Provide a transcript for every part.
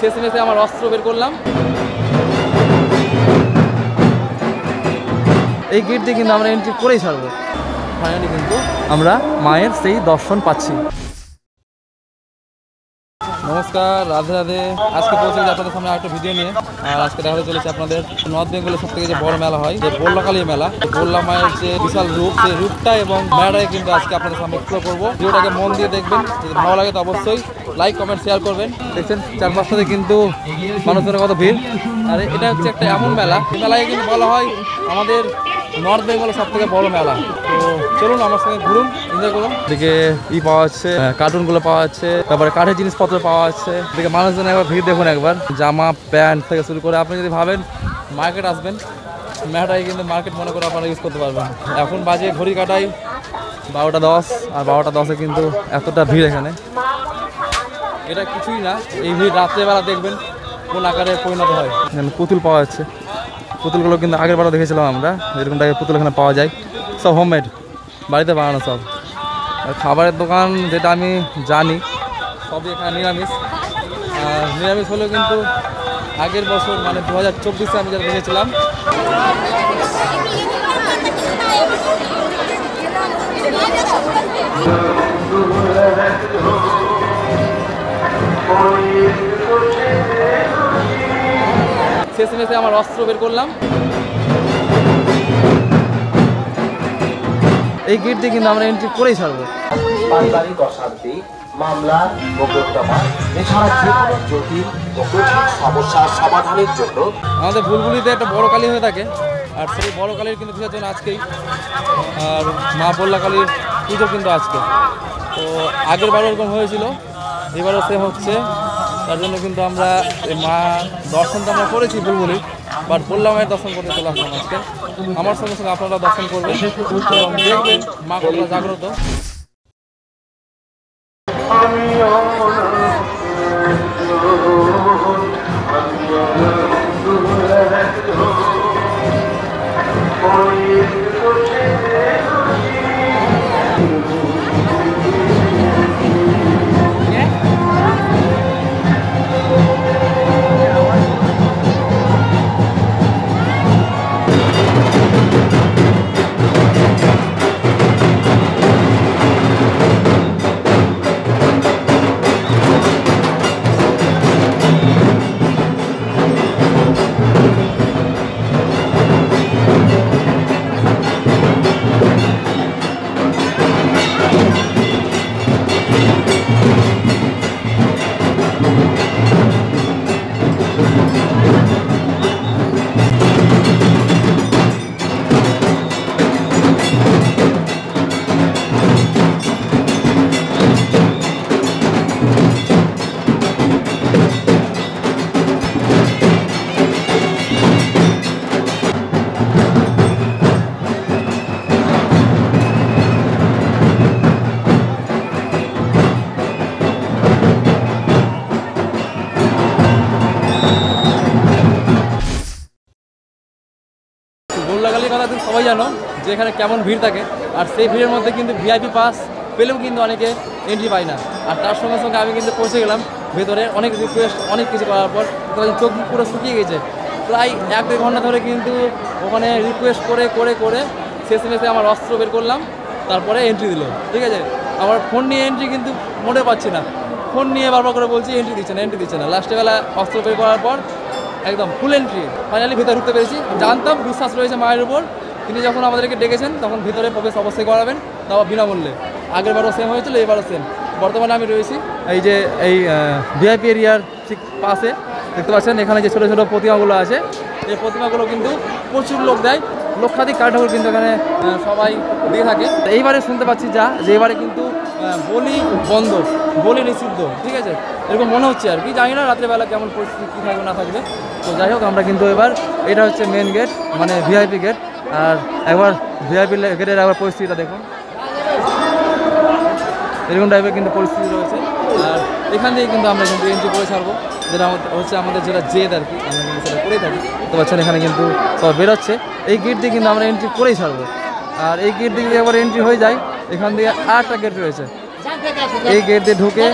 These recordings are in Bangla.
শেষমেশে আমার অস্ত্র বের করলাম। এই গেট দিয়ে কিন্তু আমরা এন্ট্রি করেই ছাড়বো। ফাইনালি কিন্তু আমরা মায়ের সেই দর্শন পাচ্ছি। নমস্কার, রাধে রাধে। আজকে পৌঁছে গেছি আপনাদের সামনে একটা ভিডিও নিয়ে। আর আজকে দেখাতে চলেছে আপনাদের নর্থ বেঙ্গলের সব থেকে যে বড় মেলা হয়, যে বল্লাকালী মেলা। বল্লা মায়ের যে বিশাল রূপ, সেই রূপটা এবং মেলাটাকে কিন্তু আজকে আপনাদের সামনে এক্সপ্লোর করবো। ভিডিওটাকে মন দিয়ে দেখবেন, যদি ভালো লাগে তো অবশ্যই লাইক কমেন্ট শেয়ার করবেন। দেখছেন চারপাশটাতে কিন্তু মানুষের কত ভিড়। আর এটা হচ্ছে একটা এমন মেলা, এই মেলায় কিন্তু বলা হয় আমাদের নর্থ বেঙ্গলের সব থেকে বড় মেলা। তো চলুন আমার সঙ্গে ঘুরুন, এনজয় করুন। এদিকে পাওয়া যাচ্ছে, কার্টুনগুলো পাওয়া যাচ্ছে, তারপরে কাঠের জিনিসপত্র পাওয়া যাচ্ছে। এদিকে মানুষজন একবার ভিড় দেখুন, একবার জামা প্যান্ট থেকে শুরু করে। আপনি যদি ভাবেন মার্কেট আসবেন, মেলাটাই কিন্তু মার্কেট মনে করে আপনারা ইউজ করতে পারবেন। এখন বাজে ঘড়ি কাটাই 12টা 10, আর 12টা 10-এ কিন্তু এতটা ভিড় এখানে। এটা কিছুই না, এই ভিড় রাত্রেবেলা দেখবেন কোন আকারে পরিণত হয়। পুতুল পাওয়া যাচ্ছে, পুতুলগুলো কিন্তু আগের বারও দেখেছিলাম আমরা, এরকম টাইপের পুতুল এখানে পাওয়া যায়। সব হোমমেড, বাড়িতে বানানো সব। আর খাবারের দোকান যেটা আমি জানি সবই এখানে নিরামিষ। আর নিরামিষ হলেও কিন্তু আগের বছর মানে 2024-এ আমি যেটা দেখেছিলাম, শেষমেশে আমার অস্ত্র বের করলাম। এই গেট দিয়ে কিন্তু আমরা এন্ট্রি করেই ছাড়বো। পারিবারিক অশান্তি, মামলা, মোকদ্দমা এছাড়া যে কোনো জটিল ও কঠিন সমস্যার সমাধানের জন্য আমাদের বুলবুলিতে একটা বড় কালী হয়ে থাকে। আর সেই বড় কালীর কিন্তু বিসর্জন আজকেই, আর মা বল্লা কালীর পুজো কিন্তু আজকে। তো আগের বারও এরকম হয়েছিল, এবারও সেম হচ্ছে। তার জন্য কিন্তু আমরা মা দর্শন তো আমরা করেছি বুলবুলির, বাট বল্লা মায়ের দর্শন করতে চলে আসলাম আজকে। আমার সঙ্গে সঙ্গে আপনারা দর্শন করবেন এবং দেখবেন মা কতটা জাগ্রত। বল্লাকালীর কথা তুমি সবাই জানো যে এখানে কেমন ভিড় থাকে। আর সেই ভিড়ের মধ্যে কিন্তু ভিআইপি পাস পেলেও কিন্তু অনেকে এন্ট্রি পায় না। আর তার সঙ্গে সঙ্গে আমি কিন্তু পৌঁছে গেলাম ভেতরে, অনেক রিকোয়েস্ট অনেক কিছু করার পর চোখ পুরো শুকিয়ে গেছে। প্রায় 1-2 ঘন্টা ধরে কিন্তু ওখানে রিকোয়েস্ট করে করে করে শেষমেশে আমার অস্ত্র বের করলাম, তারপরে এন্ট্রি দিল। ঠিক আছে, আমার ফোন নিয়ে এন্ট্রি কিন্তু মোটে পাচ্ছি না, ফোন নিয়ে বারবার করে বলছি এন্ট্রি দিচ্ছে না। লাস্টে বেলা অস্ত্র বের করার পর একদম ফুল এন্ট্রি, ফাইনালি ভিতরে ঢুকতে পেরেছি। জানতাম বিশ্বাস রয়েছে মায়ের উপর, তিনি যখন আমাদেরকে ডেকেছেন তখন ভিতরে প্রবেশ অবশ্যই করাবেন, তাও বিনামূল্যে। আগের বারও সেম হয়েছিল, এবারও সেম। বর্তমানে আমি রয়েছি এই যে এই ভিআইপি এরিয়ার ঠিক পাশে, দেখতে পাচ্ছেন এখানে যে ছোটো ছোটো প্রতিমাগুলো আছে, এই প্রতিমাগুলো কিন্তু প্রচুর লোক দেয়। লক্ষাধিক কাঠ ঠাকুর কিন্তু এখানে সবাই দিয়ে থাকে। এইবারে শুনতে পাচ্ছি যে এবারে কিন্তু বলি বন্ধ, বলি নিষিদ্ধ। ঠিক আছে, এরকম মনে হচ্ছে আর কি, জানি না রাত্রেবেলা কেমন পরিস্থিতি কী থাকবে না থাকবে। তো যাই হোক, আমরা কিন্তু এবার এটা হচ্ছে মেন গেট, মানে ভিআইপি গেট। আর একবার ভিআইপি গেটের একবার পরিস্থিতিটা দেখুন, এরকম টাইপের কিন্তু পরিস্থিতি রয়েছে। আর এখান থেকে কিন্তু আমরা কিন্তু এন্ট্রি করে ছাড়বো, যেটা হচ্ছে আমাদের যেটা জেদ আর কি, আমরা কিন্তু সেটা করেই থাকি। তো পাচ্ছেন এখানে কিন্তু সব বেরোচ্ছে, এই গেট দিয়ে কিন্তু আমরা এন্ট্রি করেই ছাড়বো। আর এই গেট দিয়ে যদি একবার এন্ট্রি হয়ে যায়, এখান থেকে আরেকটা গেট রয়েছে, এই গেট দিয়ে ঢুকে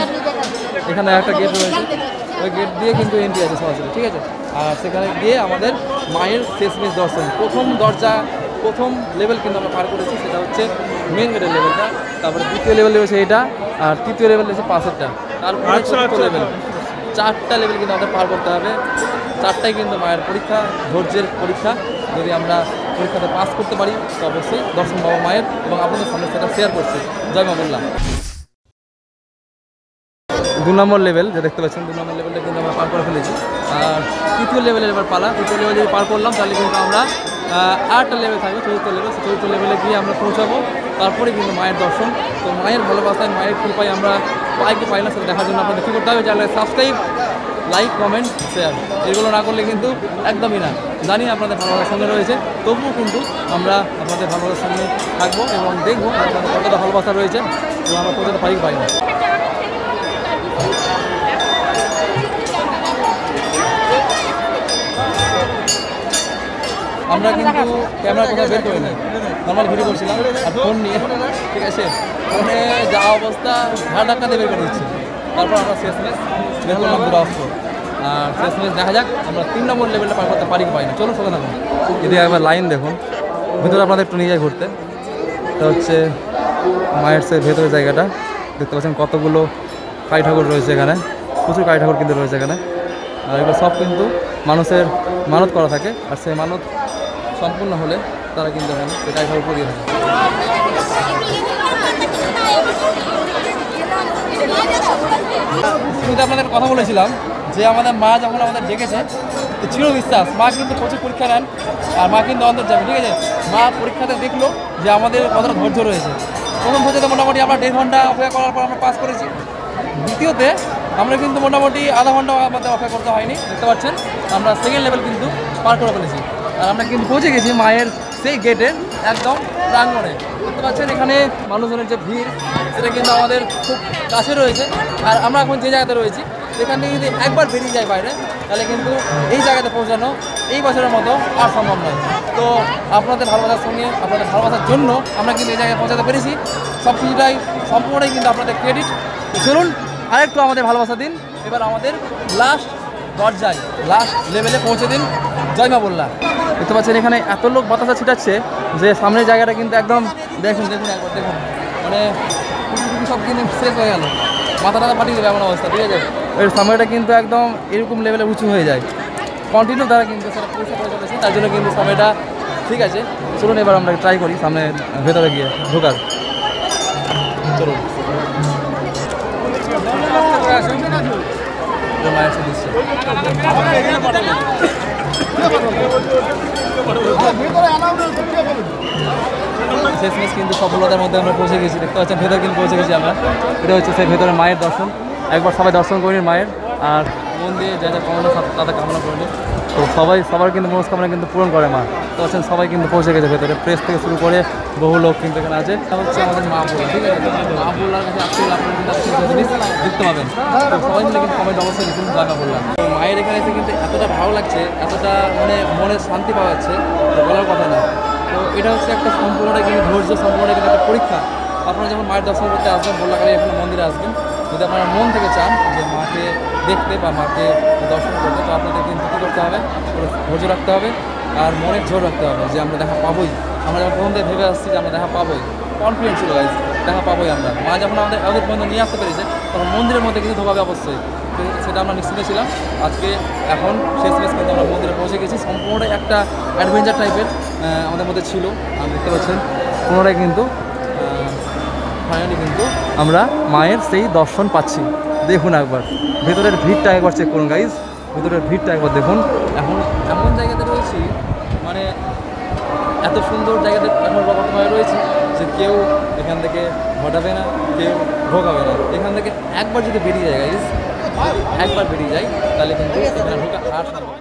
এখানে একটা গেট রয়েছে, ওই গেট দিয়ে কিন্তু এন্ট্রি আছে সরাসরি, ঠিক আছে। আর সেখানে গিয়ে আমাদের মায়ের শেষমেশ দর্শন, প্রথম দরজা, প্রথম লেভেল কিন্তু আমরা পার করেছি, সেটা হচ্ছে মেন গেটের লেভেলটা। তারপরে দ্বিতীয় লেভেল রয়েছে এটা, আর তৃতীয় লেভেল রয়েছে পাশেরটা। তারপরে চতুর্থ লেভেল, 4টা লেভেল কিন্তু আমাদের পার করতে হবে। 4টাই কিন্তু মায়ের পরীক্ষা, ধৈর্যের পরীক্ষা। যদি আমরা পরীক্ষাতে পাস করতে পারি তো অবশ্যই দর্শন পাবো মায়ের, এবং আপনাদের সামনে সেটা শেয়ার করছি। জয় মা বললাম। 2 নম্বর লেভেল যে দেখতে পাচ্ছেন, 2 নম্বর লেভেলটা কিন্তু আমরা পার করে ফেলেছি। আর তৃতীয় লেভেলের এবার পালা। তৃতীয় লেভেল যদি পার করলাম তাহলে কিন্তু আমরা আরেকটা লেভেল থাকবে, চতুর্থ লেভেল। সেই চতুর্থ লেভেলে গিয়ে আমরা পৌঁছাবো, তারপরে কিন্তু মায়ের দর্শন। তো মায়ের ভালোবাসায়, মায়ের কৃপায় আমরা পাই কি পাই না সেটা দেখার জন্য আপনাদের কী করতে হবে, চ্যানেলে সাবস্ক্রাইব, লাইক, কমেন্ট, শেয়ার, এগুলো না করলে কিন্তু একদমই না। জানি আপনাদের ভালোবাসার সঙ্গে রয়েছে, তবুও কিন্তু আমরা আপনাদের ভালোবাসার সঙ্গে থাকবো এবং দেখবো আপনাদের কতটা ভালোবাসা রয়েছে এবং আমরা কতটা পাই কি পাই না। আমরা কিন্তু ক্যামেরা কোথাও বের করি না, নর্মাল ভিডিও করছিলাম আর ফোন নিয়ে, ঠিক আছে। ফোনে যা অবস্থা ঘাড় ধাক্কা দিয়ে বের করে দিচ্ছে। তারপর আমরা শেষমেশ বের করলাম দুটো অস্ত্র। আর শেষমেশ দেখা যাক আমরা 3 নম্বর লেভেলটা পার করতে পারি কি পাই না। চলুন সঙ্গে থাকুন। যদি একবার লাইন দেখুন, ভিতরে আপনাদের একটু নিয়ে যাই ঘুরতে। এটা হচ্ছে মায়ের সে ভেতরের জায়গাটা, দেখতে পাচ্ছেন কতগুলো কালী ঠাকুর রয়েছে এখানে, প্রচুর কালী ঠাকুর কিন্তু রয়েছে এখানে। আর এগুলো সব কিন্তু মানুষের মানত করা থাকে, আর সেই মানত সম্পূর্ণ হলে তারা কিন্তু এখানে সে কালী ঠাকুর করিয়ে থাকে। শুরুতে আপনাদের কথা বলেছিলাম যে আমাদের মা যখন আমাদের ডেকেছে তো চির বিশ্বাস, মা কিন্তু প্রচুর পরীক্ষা নেন আর মা কিন্তু অন্তর যাবে, ঠিক আছে। মা পরীক্ষাতে দেখলো যে আমাদের কতটা ধৈর্য রয়েছে। প্রথম ধৈর্যতে মোটামুটি আমরা 1.5 ঘন্টা অপেক্ষা করার পর আমরা পাস করেছি। দ্বিতীয়তে আমরা কিন্তু মোটামুটি আধা ঘন্টা আমাদের অপেক্ষা করতে হয়নি, দেখতে পাচ্ছেন আমরা সেকেন্ড লেভেল কিন্তু পার করে ফেলেছি। আর আমরা কিন্তু পৌঁছে গেছি মায়ের সেই গেটের একদম প্রাঙ্গণে। দেখতে পাচ্ছেন এখানে মানুষজনের যে ভিড় সেটা কিন্তু আমাদের খুব কাছে রয়েছে। আর আমরা এখন যে জায়গাতে রয়েছি সেখান থেকে যদি একবার বেরিয়ে যায় বাইরে তাহলে কিন্তু এই জায়গাতে পৌঁছানো এই বছরের মতো আর সম্ভব নয়। তো আপনাদের ভালোবাসার সঙ্গে, আপনাদের ভালোবাসার জন্য আমরা কিন্তু এই জায়গায় পৌঁছাতে পেরেছি। সব কিছুটাই সম্পূর্ণই কিন্তু আপনাদের ক্রেডিট। চলুন আরেকটু আমাদের ভালোবাসা দিন, এবার আমাদের লাস্ট দরজায়, লাস্ট লেভেলে পৌঁছে দিন। জয় মা বললাম। দেখতে পাচ্ছেন এখানে এত লোক বাতাসা ছিটাচ্ছে যে সামনের জায়গাটা কিন্তু একদম দেখুন একবার দেখুন, মানে সব কিন্তু শেষ হয়ে গেল, মাথা ফাটিয়ে দেবে এমন অবস্থা, ঠিক আছে। এর সময়টা কিন্তু একদম এরকম লেভেলে উঁচু হয়ে যায়, কন্টিনিউ তারা কিন্তু সেটা পয়সা করে চলেছে, তার জন্য কিন্তু সময়টা ঠিক আছে। চলুন এবার আমরা ট্রাই করি সামনে ভেতরে গিয়ে ঢোকার। চলুন মায়ের সে দৃশ্য শেষমেশ কিন্তু সফলতার মধ্যে আমরা পৌঁছে গেছি। দেখতে পাচ্ছেন ভেতরে কিন্তু পৌঁছে গেছি আমরা। এটা হচ্ছে সেই ভেতরে মায়ের দর্শন। একবার সবাই দর্শন করে নিন মায়ের, আর মন দিয়ে যা যা কামনা তাদের কামনা করে নিন। তো সবার কিন্তু মনস্কামনা কিন্তু পূরণ করে মা। তো পাচ্ছেন সবাই কিন্তু পৌঁছে গেছে ভেতরে, প্রেস থেকে শুরু করে বহু লোক কিন্তু এখানে আছে। এটা হচ্ছে আমাদের মা বোলা, ঠিক আছে। মা বোলার কাছে আসলে আপনারা কিন্তু জিনিস দেখতে পাবেন। তো সবাই মিলে কিন্তু কমেন্ট অবশ্যই লিখুন জায়গা বললাম। তো মায়ের এখানে এসে কিন্তু এতটা ভালো লাগছে, এতটা মানে মনে শান্তি পাওয়া যাচ্ছে তো বলার কথা না। তো এটা হচ্ছে একটা সম্পূর্ণটা কিন্তু ধৈর্য, সম্পূর্ণটা কিন্তু একটা পরীক্ষা। আপনারা যখন মায়ের দর্শন করতে আসবেন, বল্লাকালী এখানে মন্দিরে আসবেন, যদি আপনারা মন থেকে চান যে মাকে দেখতে বা মাকে দর্শন করতে, তো আপনাদের কিন্তু কী করতে হবে, ধৈর্য রাখতে হবে আর মনের জোর রাখতে হবে যে আমরা দেখা পাবোই। আমরা যখন প্রথম থেকে ভেবে আসছি যে আমরা দেখা পাবোই, কনফিডেন্স ছিল গাইজ, দেখা পাবোই আমরা। মা যখন আমাদের আমাদের পর্যন্ত নিয়ে আসতে পেরেছে তখন মন্দিরের মধ্যে কিন্তু ঢোকাবে অবশ্যই, সেটা আমরা নিশ্চিত ছিলাম। আজকে এখন শেষমেশ কিন্তু আমরা মন্দিরে পৌঁছে গেছি। সম্পূর্ণটাই একটা অ্যাডভেঞ্চার টাইপের আমাদের মধ্যে ছিল। আপনি দেখতে পাচ্ছেন পুনরায় কিন্তু ফাইনালি কিন্তু আমরা মায়ের সেই দর্শন পাচ্ছি। দেখুন একবার ভেতরের ভিড়টা একবার চেক করুন গাইজ, ভেতরের ভিড়টা একবার দেখুন। এখন এমন জায়গাতে রয়েছি, মানে এত সুন্দর জায়গাতে এখন বর্তমানে রয়েছি যে কেউ এখান থেকে ঘটাবে না, কেউ ঢোকাবে না। এখান থেকে একবার যদি বেরিয়ে যায় গাইজ, একবার বেরিয়ে যায় তাহলে কিন্তু এখানে ঢোকা আর সম্ভব।